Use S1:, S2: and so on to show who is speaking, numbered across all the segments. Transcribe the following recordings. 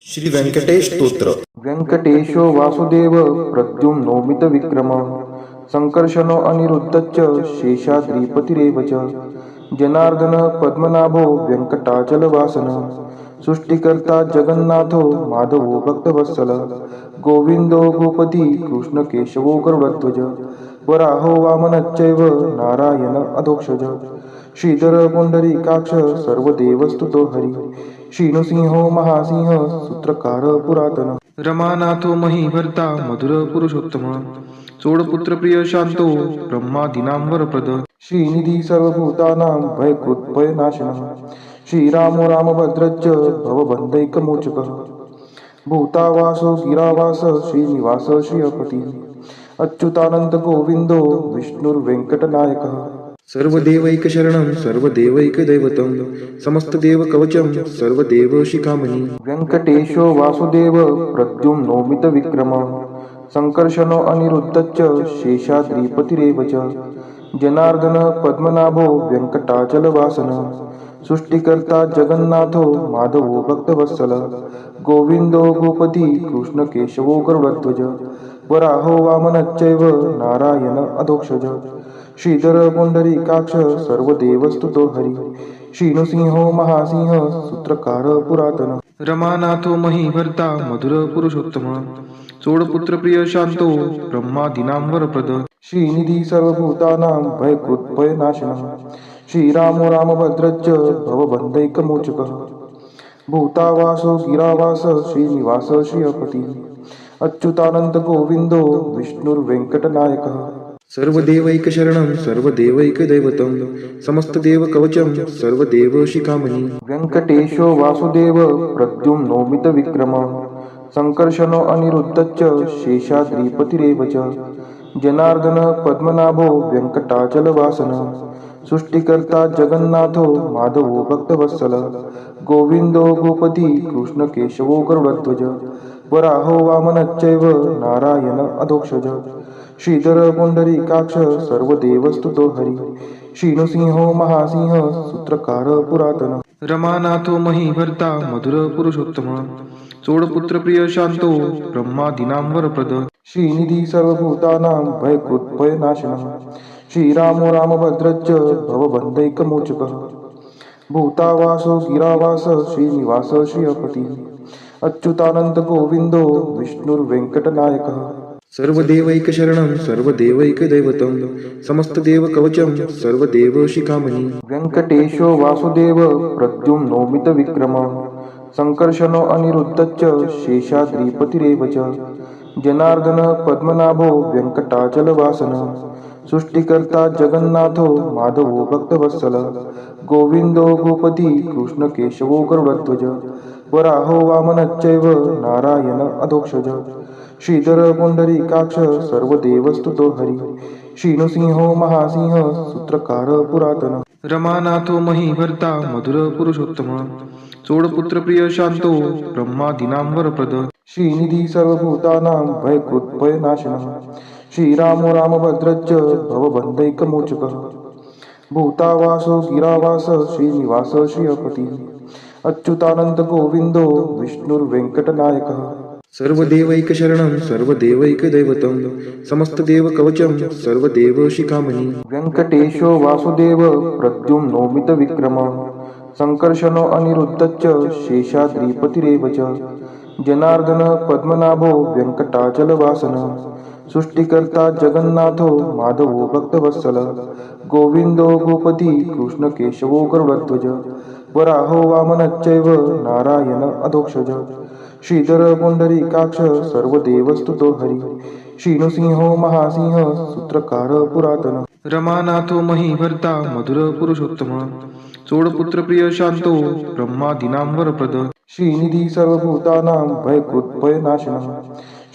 S1: श्री व्यंकटेश स्तोत्र.
S2: व्यंकटेशो वासुदेव प्रद्युम्नोमित विक्रम संकर्षणो अनिरुद्धश्च शेषाद्रिपतिरेव च जनार्दन पद्मनाभो व्यंकटाचलवासन सृष्टिकर्ता जगन्नाथो माधवो भक्तवत्सल गोविंदो गोपती कृष्णकेशवो गरुडध्वज वराहो वामनश्चैव नारायण अधोक्षज श्रीधर पुंडरीकाक्ष सर्वदेवस्तुतो हरि श्रीनृसिंहो महासिंह सूत्रकार पुरातन रमानाथो महीभर्ता मधुर पुरुषोत्तम चोडपुत्र प्रिय शांतो ब्रह्मादीनां वरप्रद श्रीनिधी सर्वभूतानां भयकृत भयनाशनः श्रीरामो रामभद्रश्च भवबन्धैकमोचकः भूतावासो गिरावास श्रीनिवास श्रियपती अच्युतानंद गोविंदो विष्णुर्वेंकटनायकः सर्वदेवैकशरणं सर्वदेवैकदैवतं समस्तदेवकवचं सर्वदेवशिखामणि व्यंकटेशो वासुदेव प्रद्युम्नोमित विक्रम संकर्षणो अनिरुद्धश्च शेषाद्रिपतिरेव च जनार्दन पद्मनाभो व्यंकटाचलवासन सृष्टिकर्ता जगन्नाथो माधवो भक्तवत्सल गोविंदो गोपती कृष्णकेशवो गरुडध्वज वराहो वामनश्चैव नारायण अधोक्षज श्रीधर पुंडरीकाक्ष सर्वदेवस्तुतो हरि श्रीनृसिंहो महासिंह सूत्रकार पुरातन रमानाथो महीभर्ता मधुर पुरुषोत्तम चोडपुत्र प्रिय शांतो ब्रह्मादीनां वरप्रद श्रीनिधी सर्वभूतानां भयकृत भयनाशनः श्रीरामो रामभद्रश्च भवबन्धैकमोचकः भूतावासो गिरावास श्रीनिवास श्रियपती अच्युतानंद गोविंदो विष्णुर्वेंकटनायकः सर्वदेवैकशरणं सर्वदेवैकदैवतं समस्तदेवकवचं सर्वदेवशिखामणि व्यंकटेशो वासुदेव प्रद्युम्नोमित विक्रम संकर्षणो अनिरुद्धश्च शेषाद्रिपतिरेव च जनार्दन पद्मनाभो व्यंकटाचलवासन सृष्टिकर्ता जगन्नाथो माधवो भक्तवत्सल गोविंदो गोपती कृष्णकेशवो गरुडध्वज वराहो वामनश्चैव नारायण अधोक्षज श्रीधर पुंडरीकाक्ष सर्वदेवस्तुतो हरि श्रीनृसिंहो महासिंह सूत्रकार पुरातन रमानाथो महीभर्ता मधुर पुरुषोत्तम चोडपुत्र प्रिय शांतो ब्रह्मादीनां वरप्रद श्रीनिधी सर्वभूतानां भयकृत भयनाशनः श्रीरामो रामभद्रश्च भवबन्धैकमोचकः भूतावासो गिरावास श्रीनिवास श्रियपती अच्युतानंद गोविंदो विष्णुर्वेंकटनायकः सर्वदेवैकशरणं सर्वदेवैकदैवतं समस्तदेवकवचं सर्वदेवशिखामणि व्यंकटेशो वासुदेव प्रद्युम्नोमित विक्रम संकर्षणो अनिरुद्धश्च शेषाद्रिपतिरेव च जनार्दन पद्मनाभो व्यंकटाचलवासन सृष्टिकर्ता जगन्नाथो माधवो भक्तवत्सल गोविंदो गोपती कृष्णकेशवो गरुडध्वज वराहो वामनश्चैव नारायण अधोक्षज श्रीधर पुंडरीकाक्ष सर्वदेवस्तुतो हरि श्रीनृसिंहो महासिंह सूत्रकार पुरातन रमानाथो महीभर्ता मधुर पुरुषोत्तम चोडपुत्र प्रिय शांतो ब्रह्मादीनां वरप्रद श्रीनिधी सर्वभूतानां भयकृत भयनाशनः श्रीरामो रामभद्रश्च भवबन्धैकमोचकः भूतावासो गिरावास श्रीनिवास श्रियपती अच्युतानंद गोविंदो विष्णुर्वेंकटनायकः सर्वदेवैकशरणं सर्वदेवैकदैवतं समस्तदेवकवचं सर्वदेवशिखामणि व्यंकटेशो वासुदेव प्रद्युम्नोमित विक्रम संकर्षणो अनिरुद्धश्च शेषाद्रिपतिरेव च जनार्दन पद्मनाभो व्यंकटाचलवासन सृष्टिकर्ता जगन्नाथो माधवो भक्तवत्सल गोविंदो गोपती कृष्णकेशवो गरुडध्वज वराहो वामनश्चैव नारायण अधोक्षज श्रीधर पुंडरीकाक्ष सर्वदेवस्तुतो हरि श्रीनृसिंहो महासिंह सूत्रकार पुरातन रमानाथो महीभर्ता मधुर पुरुषोत्तम चोडपुत्र प्रिय शांतो ब्रह्मादीनां वरप्रद श्रीनिधी सर्वभूतानां भयकृत भयनाशनः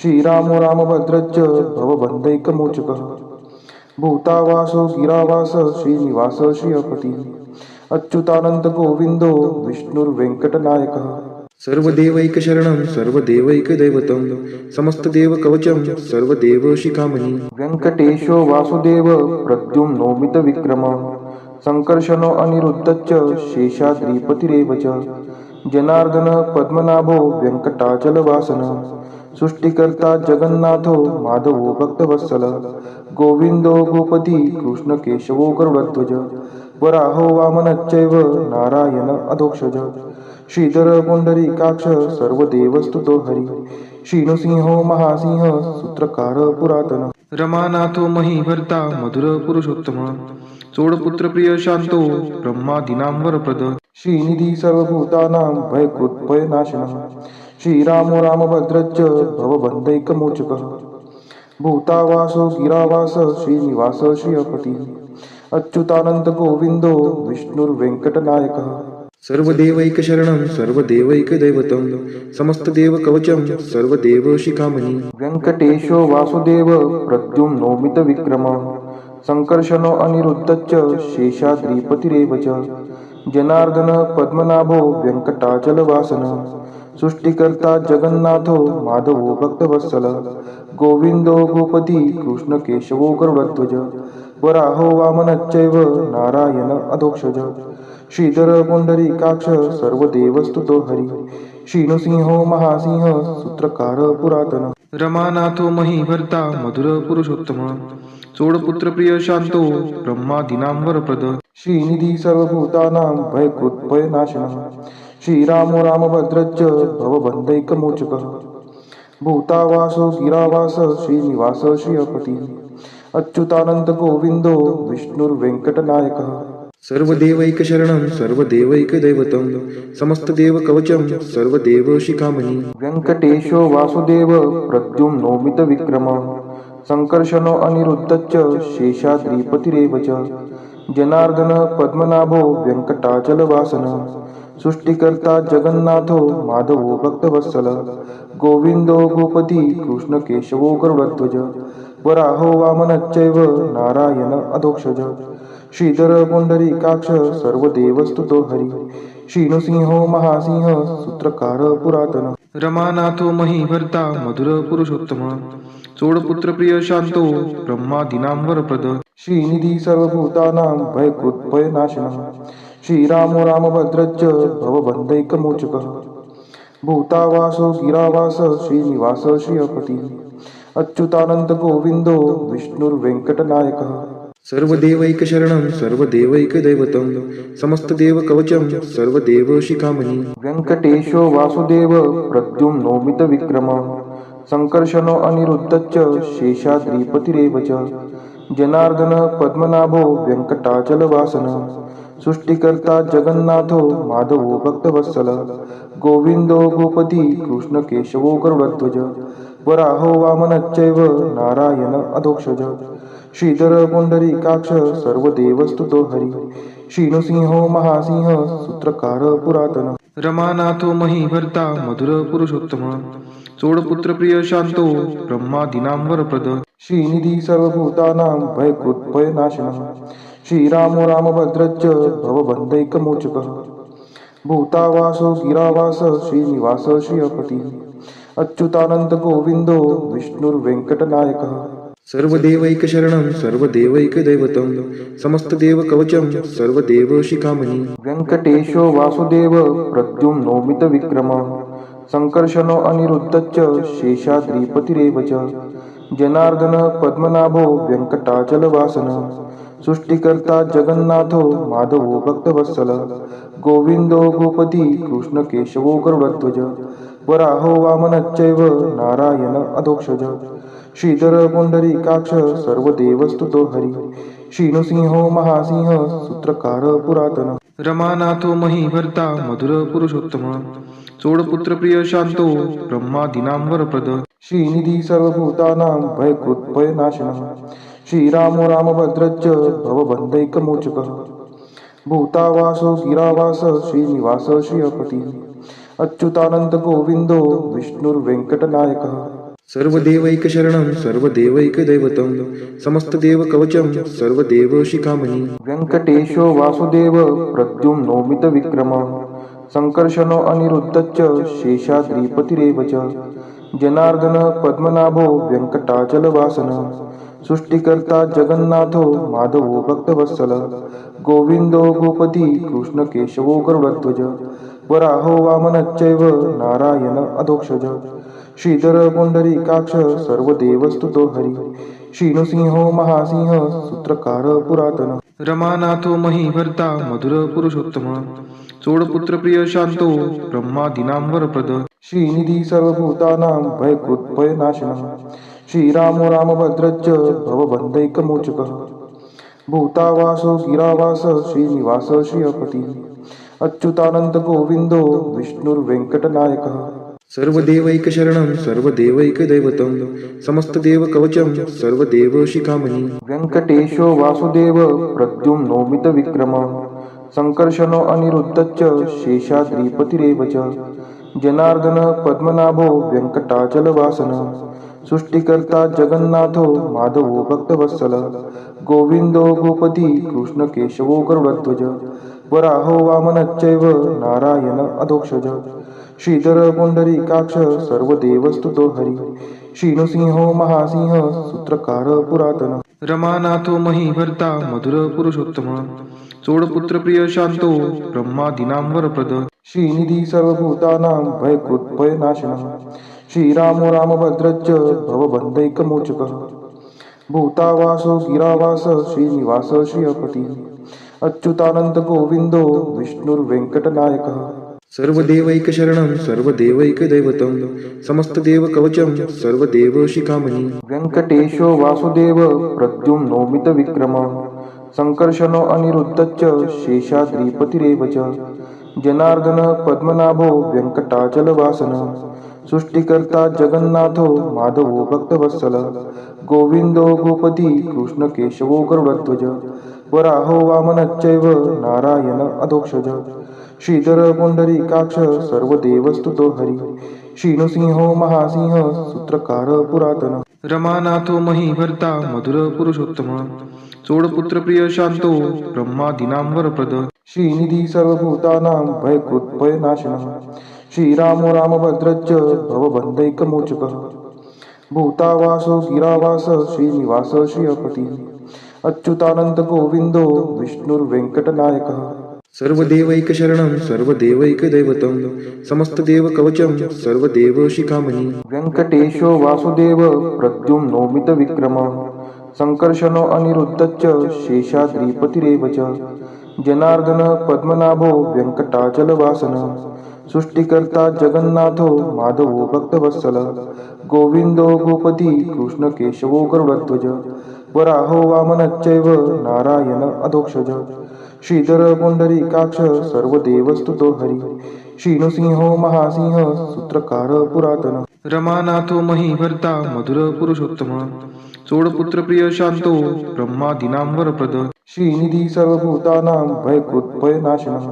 S2: श्रीरामो रामभद्रश्च भवबन्धैकमोचकः भूतावासो गिरावास श्रीनिवास श्रियपती अच्युतानंद गोविंदो विष्णुर्वेंकटनायकः सर्वदेवैकशरणं सर्वदेवैकदैवतं समस्तदेवकवचं सर्वदेवशिखामणि व्यंकटेशो वासुदेव प्रद्युम्नोमित विक्रम संकर्षणो अनिरुद्धश्च शेषाद्रिपतिरेव च जनार्दन पद्मनाभो व्यंकटाचलवासन सृष्टिकर्ता जगन्नाथो माधवो भक्तवत्सल गोविंदो गोपती कृष्ण केशवो गरुडध्वज वराहो वामनश्चैव नारायण अधोक्षज श्रीधर पुंडरीकाक्ष सर्वदेवस्तुतो हरि श्रीनृसिंहो महासिंह सूत्रकार पुरातन रमानाथो महीभर्ता मधुर पुरुषोत्तम चोडपुत्र प्रिय शांतो ब्रह्मादीनां वरप्रद श्रीनिधी सर्वभूतानां भयकृत्भयनाशनः श्रीरामो रामभद्रश्च भवबन्धैकमोचकः भूतावासो गिरावास श्रीनिवास श्रियपतिः अच्युतानंद गोविंदो विष्णुर्वेंकटनायकः सर्वदेवैकशरणं सर्वदेवैकदैवतं समस्तदेवकवचं सर्वदेवशिखामणि व्यंकटेशो वासुदेव प्रद्युम्नोमितविक्रमः संकर्षणो अनिरुद्धश्च शेषाद्रिपतिरेव च जनार्दन पद्मनाभो व्यंकटाचलवासन सृष्टिकर्ता जगन्नाथो माधवो भक्तवत्सल गोविंदो गोपती कृष्ण केशवो गरुडध्वज वराहो वामनश्चैव नारायण अधोक्षज श्रीधर पुंडरीकाक्ष सर्वदेवस्तुतो हरि श्रीनृसिंहो महासिंह सूत्रकार पुरातन रमानाथो महीभर्ता मधुर पुरुषोत्तम चोडपुत्र प्रिय शांतो ब्रह्मादीनां वरप्रद श्रीनिधी सर्वभूतानां भयकृत्भयनाशनः श्रीरामो रामभद्रश्च भवबन्धैकमोचकः भूतावासो गिरावास श्रीनिवास श्रियपतिः अच्युतानंद गोविंदो विष्णुर्वेंकटनायकः सर्वदेवैकशरणं सर्वदेवैकदैवतं समस्तदेवकवचं सर्वदेवशिखामणि व्यंकटेशो वासुदेव प्रद्युम्नोमितविक्रमः संकर्षणो अनिरुद्धश्च शेषाद्रिपतिरेव च जनार्दन पद्मनाभो व्यंकटाचलवासन सृष्टिकर्ता जगन्नाथो माधवो भक्तवत्सल गोविंदो गोपती कृष्ण केशवो गरुडध्वज वराहो वामनश्चैव नारायण अधोक्षज श्रीधर पुंडरीकाक्ष सर्वदेवस्तुतो हरि श्रीनृसिंहो महासिंह सूत्रकार पुरातन रमानाथो महीभर्ता मधुर पुरुषोत्तम चोडपुत्र प्रिय शांतो ब्रह्मादीनां वरप्रद श्रीनिधी सर्वभूतानां भयकृत्भयनाशनः श्रीरामो रामभद्रश्च भवबन्धैकमोचकः भूतावासो गिरावास श्रीनिवास श्रियपतिः अच्युतानंद गोविंदो विष्णुर्वेंकटनायकः सर्वदेवैकशरणं सर्वदेवैकदैवतं समस्तदेवकवचं सर्वदेवशिखामणि व्यंकटेशो वासुदेव प्रद्युम्नोमितविक्रमः संकर्षणो अनिरुद्धश्च शेषाद्रिपतिरेव च जनार्दन पद्मनाभो व्यंकटाचलवासन सृष्टिकर्ता जगन्नाथो माधवो भक्तवत्सल गोविंदो गोपती कृष्ण केशवो गरुडध्वज वराहो वामनश्चैव नारायण अधोक्षज श्रीधर पुंडरीकाक्ष सर्वदेवस्तुतो हरि श्रीनृसिंहो महासिंह सूत्रकार पुरातन रमानाथो महीभर्ता मधुर पुरुषोत्तम चोडपुत्र प्रिय शांतो ब्रह्मादीनां वरप्रद श्रीनिधी सर्वभूतानां भयकृत्भयनाशनः श्रीरामो रामभद्रश्च भवबन्धैकमोचकः भूतावासो गिरावास श्रीनिवास श्रियपतिः अच्युतानंद गोविंदो विष्णुर्वेंकटनायकः सर्वदेवैकशरणं सर्वदेवैकदैवतं समस्तदेवकवचं सर्वदेवशिखामणि व्यंकटेशो वासुदेव प्रद्युम्नोमितविक्रमः संकर्षणो अनिरुद्धश्च शेषाद्रिपतिरेव च जनार्दन पद्मनाभो व्यंकटाचलवासन सृष्टिकर्ता जगन्नाथो माधवो भक्तवत्सल गोविंदो गोपती कृष्ण केशवो गरुडध्वज वराहो वामनश्चैव नारायण अधोक्षज श्रीधर पुंडरीकाक्ष सर्वदेवस्तुतो हरि श्रीनृसिंहो महासिंह सूत्रकार पुरातन रमानाथो महीभर्ता मधुर पुरुषोत्तम चोडपुत्र प्रिय शांतो ब्रह्मादीनां वरप्रद श्रीनिधी सर्वभूतानां भयकृत्भयनाशनः श्रीरामो रामभद्रश्च भवबन्धैकमोचकः भूतावासो गिरावास श्रीनिवास श्रियपतिः अच्युतानंद गोविंदो विष्णुर्वेंकटनायकः सर्वदेवैकशरणं सर्वदेवैकदैवतं समस्तदेवकवचं सर्वदेवशिखामणि व्यंकटेशो वासुदेव प्रद्युम्नोमितविक्रमः संकर्षणो अनिरुद्धश्च शेषाद्रिपतिरेव च जनार्दन पद्मनाभो व्यंकटाचलवासन सृष्टिकर्ता जगन्नाथो माधवो भक्तवत्सल गोविंदो गोपती कृष्ण केशवो गरुडध्वज वराहो वामनश्चैव नारायण अधोक्षज श्रीधर पुंडरीकाक्ष सर्वदेवस्तुतो हरी श्रीनृसिंहो महासिंह सूत्रकार पुरातन रमानाथो महीभर्ता मधुर पुरुषोत्तम चोडपुत्र प्रिय शांतो ब्रह्मादीनां वरप्रद श्रीनिधी सर्वभूतानां भयकृत्भयनाशनः श्रीरामो रामभद्रश्च भवबन्धैकमोचकः भूतावासो गिरावास श्रीनिवास श्रियपतिः अच्युतानंद गोविंदो विष्णुर्वेंकटनायकः सर्वदेवैकशरणं सर्वदेवैकदैवतं समस्तदेवकवचं सर्वदेवशिखामणि व्यङ्कटेशो वासुदेव प्रद्युम्नो मितविक्रमः संकर्षणो अनिरुद्धश्च शेषाद्रिपतिरेव च जनार्दन पद्मनाभो व्यङ्कटाचलवासनः सृष्टिकर्ता जगन्नाथो माधवो भक्तवत्सल गोविंदो गोपती कृष्णकेशवो गरुडध्वज वराहो वामनश्चैव नारायण अधोक्षज श्रीधर पुंडरीकाक्ष सर्वदेवस्तुतो हरी श्रीनृसिंहो महासिंह सूत्रकार पुरातन रमानाथो महीभर्ता मधुर पुरुषोत्तम चोडपुत्र प्रिय शांतो ब्रह्मादीनां वरप्रद श्रीनिधी सर्वभूतानां भयकृत्भयनाशनः श्रीरामो रामभद्रश्च भवबन्धैकमोचकः भूतावासो गिरावास श्रीनिवास श्रियपतिः अच्युतानंद गोविंदो विष्णुर्वेंकटनायकः सर्वदेवैकशरणं सर्वदेवैकदैवतं समस्तदेवकवचं सर्वदेवशिखामणि व्यङ्कटेशो वासुदेव प्रद्युम्नो मितविक्रमः संकर्षणो अनिरुद्धश्च शेषाद्रिपतिरेव च जनार्दन पद्मनाभो व्यङ्कटाचलवासनः सृष्टिकर्ता जगन्नाथो माधवो भक्तवत्सल गोविंदो गोपती कृष्णकेशवो गरुडध्वज वराहो वामनश्चैव नारायण अधोक्षज श्रीधर पुंडरीकाक्ष सर्वदेवस्तुतो हरी श्रीनृसिंहो महासिंह सूत्रकार पुरातन रमानाथो महीभर्ता मधुर पुरुषोत्तम चोडपुत्र प्रिय शांतो ब्रह्मादीनां वरप्रद श्रीनिधी सर्वभूतानां भयकृत्भयनाशनः श्रीरामो रामभद्रश्च भवबन्धैकमोचकः भूतावासो गिरावास श्रीनिवास श्रियपतिः अच्युतानंद गोविंदो विष्णुर्वेंकटनायकः सर्वदेवैकशरणं सर्वदेवैकदैवतं समस्तदेवकवचं सर्वदेवशिखामणि व्यङ्कटेशो वासुदेव प्रद्युम्नो मितविक्रमः संकर्षणो अनिरुद्धश्च शेषाद्रिपतिरेव च जनार्दन पद्मनाभो व्यङ्कटाचलवासनः सृष्टिकर्ता जगन्नाथो माधवो भक्तवत्सल गोविंदो गोपती कृष्णकेशवो गरुडध्वज वराहो वामनश्चैव नारायण अधोक्षज श्रीधर पुंडरीकाक्ष सर्वदेवस्तुतो हरी श्रीनृसिंहो महासिंह सूत्रकार पुरातन रमानाथो महीभर्ता मधुर पुरुषोत्तम चोडपुत्र प्रिय शांतो ब्रह्मादीनां वरप्रद श्रीनिधी सर्वभूतानां भयकृत्भयनाशनः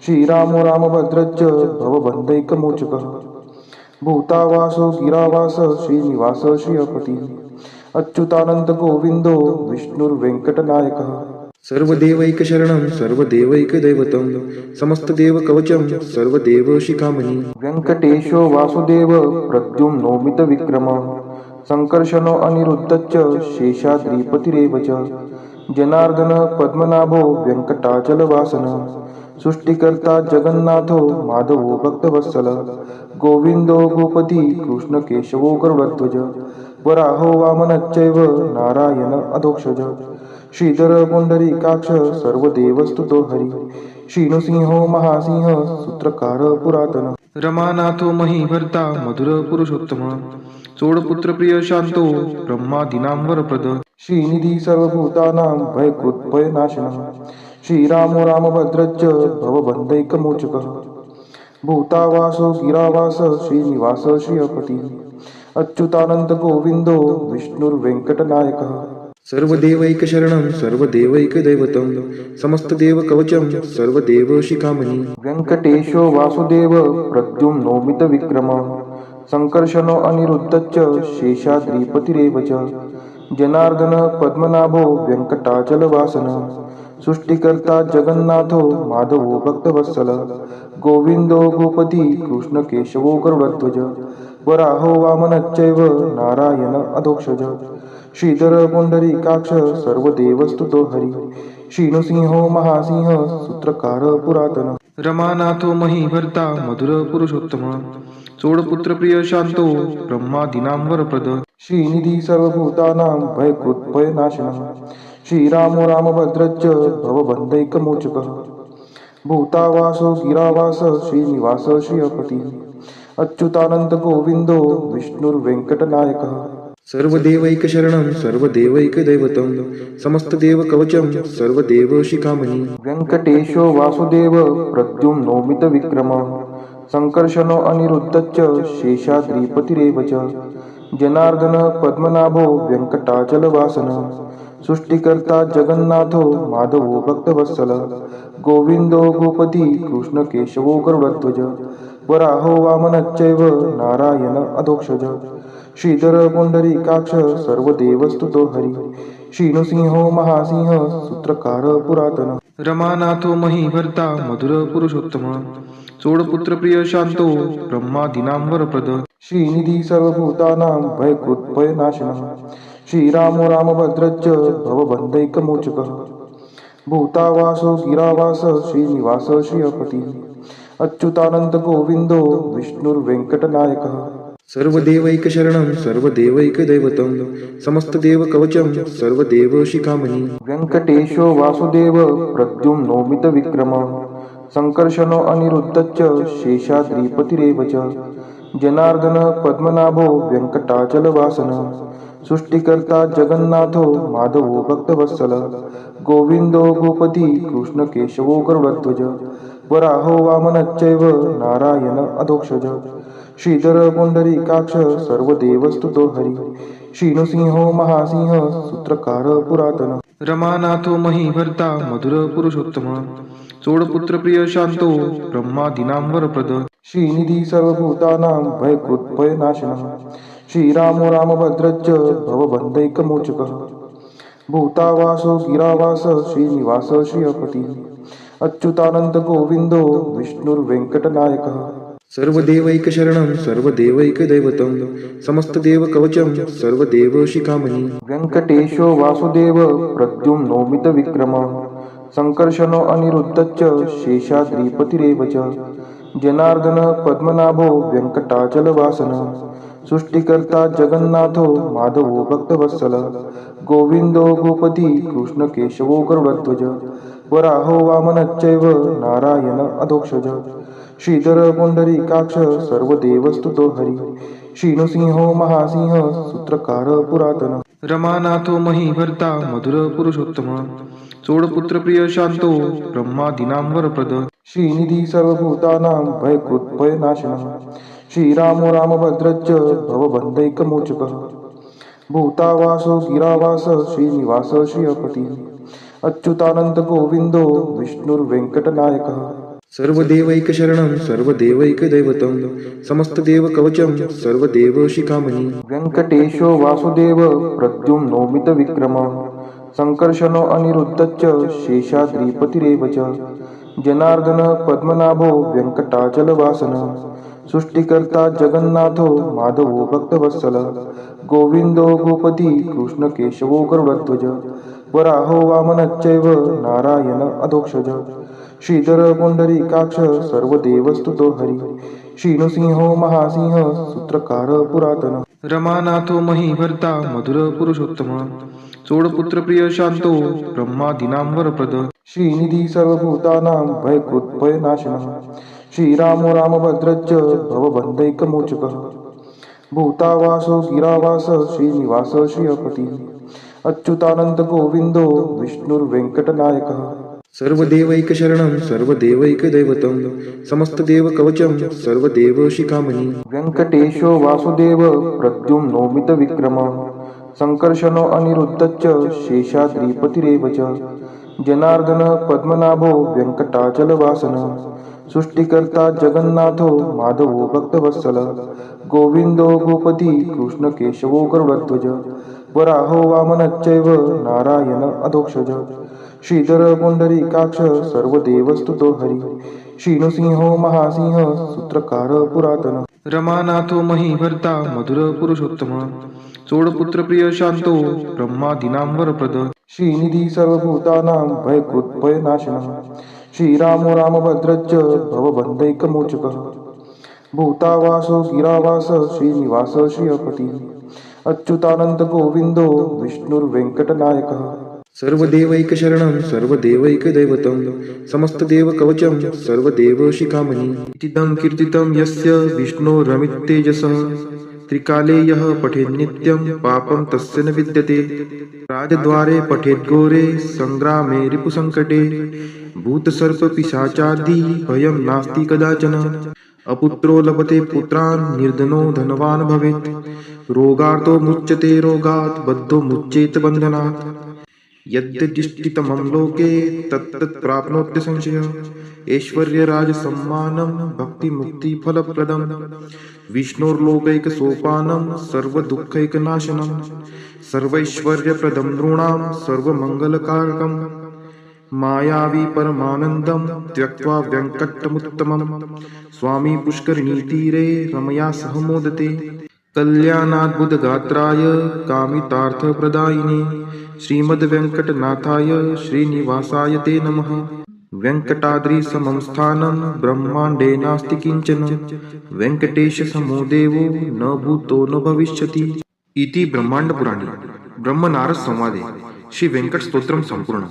S2: श्रीरामो रामभद्रश्च भवबन्धैकमोचकः भूतावासो गिरावास श्रीनिवास श्रियपतिः अच्युतानंद गोविंदो विष्णुर्वेंकटनायकः सर्वदेवैकशरणं सर्वदेवैकदैवतं समस्तदेवकवचं सर्वदेवशिखामणि व्यङ्कटेशो वासुदेव प्रद्युम्नो मितविक्रमः संकर्षणो अनिरुद्धश्च शेषाद्रिपतिरेव च जनार्दन पद्मनाभो व्यङ्कटाचलवासनः सृष्टिकर्ता जगन्नाथो माधवो भक्तवत्सल गोविंदो गोपती कृष्णकेशवो गरुडध्वज वराहो वामनश्चैव नारायण अधोक्षज श्रीधर पुंडरीकाक्ष सर्वदेवस्तुतो हरी श्रीनृसिंहो महासिंह सूत्रकार पुरातन रमानाथो महीभर्ता मधुर पुरुषोत्तम चोडपुत्र प्रिय शांतो ब्रह्मादीनां वरप्रद श्रीनिधी सर्वभूतानां भयकृत्भयनाशनः श्रीरामो रामभद्रश्च भवबन्धैकमोचकः भूतावासो गिरावास श्रीनिवास श्रियपतिः अच्युतानंद गोविंदो विष्णुर्वेंकटनायकः सर्वदेवैकशरणं सर्वदेवैकदैवतं समस्तदेवकवचं सर्वदेवशिखामणि व्यङ्कटेशो वासुदेव प्रद्युम्नो मितविक्रमः संकर्षणो अनिरुद्धश्च शेषाद्रिपतिरेव च जनार्दन पद्मनाभो व्यङ्कटाचलवासनः सृष्टिकर्ता जगन्नाथो माधवो भक्तवत्सल गोविंदो गोपती कृष्णकेशवो गरुडध्वज वराहो वामनश्चैव नारायण अधोक्षज श्रीधर पुंडरीकाक्ष सर्व देवस्तुतो हरी श्रीनृसिंहो महासिंह सूत्रकार पुरातन रमानाथो महीभर्ता मधुर पुरुषोत्तम चोडपुत्र प्रिय शांतो ब्रह्मादीनां वरप्रद श्रीनिधी सर्वभूतानां भयकृत्भयनाशनः श्रीरामो रामभद्रश्च भवबन्धैकमोचकः भूतावासो गिरावास श्रीनिवास श्रियपती अच्युतानंद गोविंदो विष्णुर्वेंकटनायकः सर्वदेवैकशरणं सर्वदेवैकदैवतं समस्तदेवकवचं सर्वदेवशिखामणि व्यङ्कटेशो वासुदेव प्रद्युम्नो मितविक्रमः संकर्षणो अनिरुद्धश्च शेषाद्रिपतिरेव च जनार्दन पद्मनाभो व्यङ्कटाचलवासनः सृष्टिकर्ता जगन्नाथो माधवो भक्तवत्सलः गोविन्दो गोपती कृष्णकेशवो गरुडध्वज वराहो वामनश्चैव नारायण अधोक्षज श्रीधर पुंडरीकाक्ष सर्वदेवस्तुतो हरी श्रीनृसिंहो महासिंह सूत्रकार पुरातन रमानाथो महीभर्ता मधुर पुरुषोत्तम चोडपुत्र प्रिय शांतो ब्रह्मादीनां वरप्रद श्रीनिधी सर्वभूतानां भयकृत्भयनाशनः श्रीरामो रामभद्रश्च भवबन्धैकमोचकः भूतावासो गिरावास श्रीनिवास श्रियपती अच्युतानंद गोविंदो विष्णुर्वेंकटनायकः सर्वदेवैकशरणं सर्वदेवैकदैवतं समस्तदेवकवचं सर्वदेवशिखामणि व्यङ्कटेशो वासुदेव प्रद्युम्नो मितविक्रमः संकर्षणो अनिरुद्धश्च शेषाद्रिपतिरेव च जनार्दन पद्मनाभो व्यङ्कटाचलवासनः सृष्टिकर्ता जगन्नाथो माधवो भक्तवत्सलः गोविन्दो गोपती कृष्णकेशवो गरुडध्वज वराहो वामनश्चैव नारायण अधोक्षज श्रीधर पुंडरीकाक्ष सर्वदेवस्तुतो हरी श्रीनृसिंहो महासिंह सूत्रकार पुरातन रमानाथो महीभर्ता मधुर पुरुषोत्तम चोडपुत्र प्रिय शांतो ब्रह्मादीनां वरप्रद श्रीनिधी सर्वभूतानां भयकृत्भयनाशनः श्रीरामो रामभद्रश्च भवबन्धैकमोचकः भूतावासो गिरावास श्रीनिवास श्रियपती अच्युतानंद गोविंदो विष्णुर्वेंकटनायकः सर्वदेवैकशरणं सर्वदेवैकदैवतं समस्तदेवकवचं सर्वदेवशिखामणि व्यङ्कटेशो वासुदेव प्रद्युम्नो मितविक्रमः संकर्षणो अनिरुद्धश्च शेषाद्रिपतिरेव च जनार्दन पद्मनाभो व्यङ्कटाचलवासनः सृष्टिकर्ता जगन्नाथो माधवो भक्तवत्सलः गोविन्दो गोपती कृष्णकेशवो गरुडध्वज वराहो वामनश्चैव नारायण अधोक्षज श्रीधर पुंडरीकाक्ष सर्वदेवस्तुतो हरी श्रीनृसिंहो महासिंह सूत्रकार पुरातन रमानाथो महीभर्ता मधुर पुरुषोत्तम चोडपुत्र प्रिय शांतो ब्रह्मादीनां वरप्रद श्रीनिधी सर्वभूतानां भयकृत्भयनाशनः श्रीरामो रामभद्रश्च भवबन्धैकमोचकः भूतावासो गिरावास श्रीनिवास श्रियपती अच्युतानंद गोविंदो विष्णुर्वेंकटनायकः सर्वदेवैकशरणं सर्वदेवैकदैवतं समस्तदेवकवचं सर्वदेवशिखामणि व्यङ्कटेशो वासुदेव प्रद्युम्नो मितविक्रमः संकर्षणो अनिरुद्धश्च शेषाद्रिपतिरेव च जनार्दन पद्मनाभो व्यङ्कटाचलवासनः सृष्टिकर्ता जगन्नाथो माधवो भक्तवत्सलः गोविन्दो गोपती कृष्णकेशवो गरुडध्वज वराहो वामनश्चैव नारायण अधोक्षज श्रीधर पुंडरीकाक्ष सर्वदेवस्तुतो हरी श्रीनृसिंहो महासिंह सूत्रकार पुरातन रमानाथो महीभर्ता मधुर पुरुषोत्तम चोडपुत्र प्रिय शांतो ब्रह्मादीनां वरप्रद श्रीनिधी सर्वभूतानां भयकृत्भयनाशनः श्रीरामो रामभद्रश्च भवबन्धैकमोचकः भूतावासो गिरावास श्रीनिवास श्रियपती अच्युतानंद गोविंदो विष्णुर्वेंकटनायकः सर्वदेवैकशरणं सर्वदेवैकदैवतं समस्तदेवकवचं सर्वदेवशिखामणि व्यङ्कटेशो वासुदेव प्रद्युम्नो मितविक्रमः संकर्षणो अनिरुद्धश्च शेषाद्रिपतिरेव च जनार्दन पद्मनाभो व्यङ्कटाचलवासनः सृष्टिकर्ता जगन्नाथो माधवो भक्तवत्सलः गोविन्दो गोपती कृष्णकेशवो गरुडध्वज वराहो वामनश्चैव नारायण अधोक्षज श्रीधर पुंडरीकाक्ष सर्वदेवस्तुतो हरी श्रीनृसिंहो महासिंह सूत्रकार पुरातन रमानाथो महीभर्ता मधुर पुरुषोत्तम चोडपुत्र प्रिय शांतो ब्रह्मादीनां वरप्रद श्रीनिधी सर्वभूतानां भयकृद्भयनाशनः श्रीरामो रामभद्रश्च भवबन्धैकमोचकः भूतावासो गिरावास श्रीनिवास श्रियपती अच्युतानंद गोविंदो विष्णुर्वेंकटनायकः सर्वदेवैकशरणं सर्वदेवैकदैवतं समस्तदेवकवचं सर्वदेवशिखामणि इतीदं कीर्तितं यस्य विष्णोरमिततेजसः त्रिकाले यः पठेन्नित्यं पापं तस्य न विद्यते राजद्वारे पठेद्घोरे सङ्ग्रामे रिपुसङ्कटे भूतसर्पपिशाचादि भयं नास्ति कदाचन अपुत्रो लभते पुत्रान् निर्धनो धनवान् भवेत् रोगार्तो मुच्यते रोगात् बद्धो मुच्येत बन्धनात् यद्यदिष्टितमं लोके तत्तत् प्राप्नोत्य संशयः ऐश्वर्यराजसम्मानं भक्तिमुक्तिफलप्रदं विष्णोर्लोकैकसोपानं सर्वदुःखैकनाशनं सर्वैश्वर्यप्रदं नृणां सर्वमङ्गलकारकं मायावी परमानन्दं त्यक्त्वा व्यङ्कटमुत्तमं स्वामी पुष्करिणीतीरे रमया सह मोदते कल्याणाद्भुतगात्राय कामितार्थप्रदायिने श्रीमद्वेङ्कटनाथाय श्रीनिवासाय ते नमः। वेङ्कटाद्रिसमं स्थानं ब्रह्माण्डे नास्ति किञ्चन वेङ्कटेशसमो देवो न भूतो न भविष्यति इति ब्रह्माण्डपुराणे ब्रह्मनारद संवादे श्री वेंकट स्तोत्रम संपूर्ण।